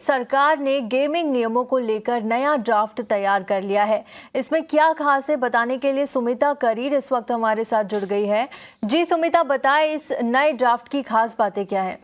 सरकार ने गेमिंग नियमों को लेकर नया ड्राफ्ट तैयार कर लिया है। इसमें क्या खास है बताने के लिए सुमिता करीर इस वक्त हमारे साथ जुड़ गई है। जी सुमिता, बताएं इस नए ड्राफ्ट की खास बातें क्या है?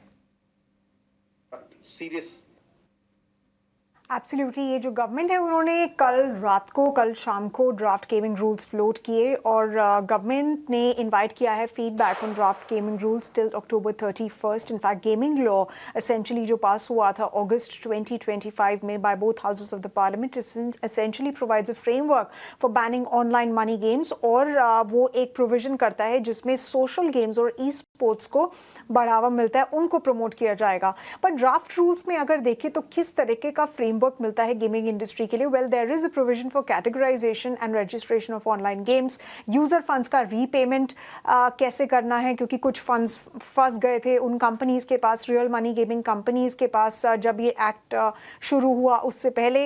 एब्सोल्युटली, ये जो गवर्नमेंट है उन्होंने कल शाम को ड्राफ्ट गेमिंग रूल्स फ्लोट किए और गवर्नमेंट ने इनवाइट किया है feedback on draft gaming rules till October 31st। In fact gaming law essentially जो पास हुआ था अगस्त 2025 में by both houses of the parliament essentially provides a framework for banning online money games और वो एक प्रोविजन करता है जिसमें सोशल गेम्स और ई स्पोर्ट्स को बढ़ावा मिलता है, उनको प्रमोट किया जाएगा। पर ड्राफ्ट रूल्स में अगर देखें तो किस तरीके का फ्रेमवर्क मिलता है गेमिंग इंडस्ट्री के लिए? Well, there is a provision for categorisation and registration of online games. User funds का रीपेमेंट कैसे करना है, क्योंकि कुछ फंड्स फंस गए थे उन कंपनीज के पास, रियल मनी गेमिंग कंपनीज के पास, जब ये एक्ट शुरू हुआ उससे पहले।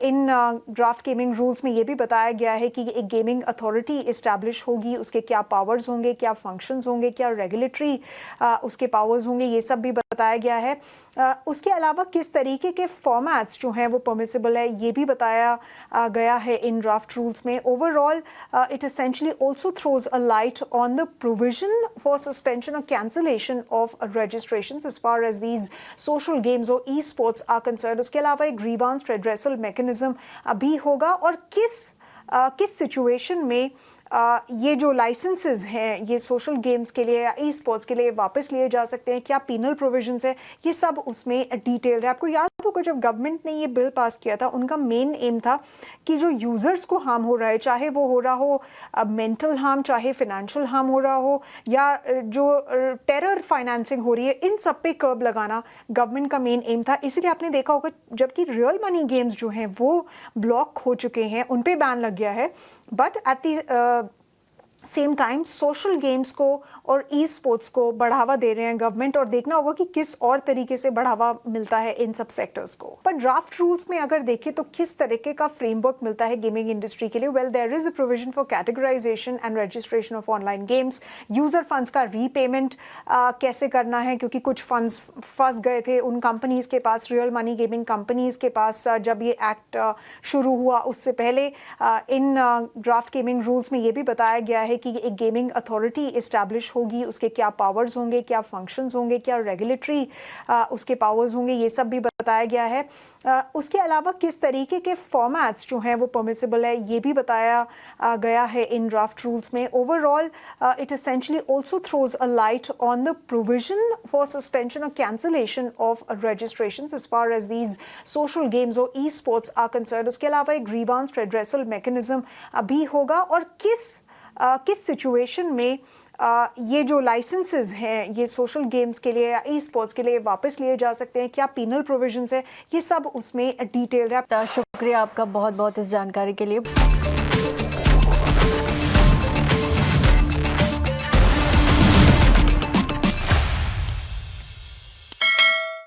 इन ड्राफ्ट गेमिंग रूल्स में ये भी बताया गया है कि एक गेमिंग अथॉरिटी इस्टेब्लिश होगी, उसके क्या पावर्स होंगे, क्या फंक्शंस होंगे, क्या रेगुलेटरी उसके पावर्स होंगे, ये सब भी बताया गया है। उसके अलावा किस तरीके के फॉर्मेट्स जो हैं वो परमिसिबल है, ये भी बताया गया है इन ड्राफ्ट रूल्स में। Overall it essentially also throws a light on the provision for suspension और cancellation of registrations as far as these social games और ई स्पोर्ट्स आर कंसर्न्ड। उसके अलावा एक ग्रीवांस रेड्रेसल मैकेनिज्म भी होगा और किस सिचुएशन में ये जो लाइसेंसेस हैं ये सोशल गेम्स के लिए या ई स्पोर्ट्स के लिए वापस लिए जा सकते हैं, क्या पीनल प्रोविजंस है, ये सब उसमें डिटेल्ड है। आपको याद होगा जब गवर्नमेंट ने ये बिल पास किया था, उनका मेन एम था कि जो यूजर्स को हार्म हो रहा है, चाहे वो हो रहा हो मेंटल हार्म, चाहे फिनेंशियल हार्म हो रहा हो, या जो टेरर फाइनेंसिंग हो रही है, इन सब पे कर्ब लगाना गवर्नमेंट का मेन एम था। इसीलिए आपने देखा होगा जबकि रियल मनी गेम्स जो हैं वो ब्लॉक हो चुके हैं, उन पे बैन लग गया है, but at the same time social games को और ई स्पोर्ट्स को बढ़ावा दे रहे हैं गवर्नमेंट, और देखना होगा कि किस और तरीके से बढ़ावा मिलता है इन सब सेक्टर्स को। पर ड्राफ्ट रूल्स में अगर देखें तो किस तरीके का फ्रेमवर्क मिलता है गेमिंग इंडस्ट्री के लिए? Well, there is a provision for categorisation and registration of online games. User funds का रीपेमेंट कैसे करना है, क्योंकि कुछ फंड्स फंस गए थे उन कंपनीज के पास, रियल मनी गेमिंग कंपनीज के पास, जब ये एक्ट शुरू हुआ उससे पहले। इन ड्राफ्ट गेमिंग रूल्स में ये भी बताया गया है कि एक गेमिंग अथॉरिटी इस्टेब्लिश होगी, उसके क्या पावर्स होंगे, क्या फंक्शंस होंगे, क्या रेगुलेटरी उसके पावर्स होंगे, ये सब भी बताया गया है। उसके अलावा किस तरीके के फॉर्मेट्स जो हैं वो परमिसिबल है, ये भी बताया गया है इन ड्राफ्ट रूल्स में। Overall it essentially also throws a light on the provision for suspension और cancellation of registrations as far as these social games और ई स्पोर्ट्स आर कंसर्न्ड। उसके अलावा एक ग्रीवांस रेड्रेसल मैकेनिज्म भी होगा और किस सिचुएशन में ये जो लाइसेंसेस हैं ये सोशल गेम्स के लिए या ई स्पोर्ट्स के लिए वापस लिए जा सकते हैं, क्या पीनल प्रोविजंस है, ये सब उसमें डिटेल्ड है। शुक्रिया आपका बहुत बहुत इस जानकारी के लिए।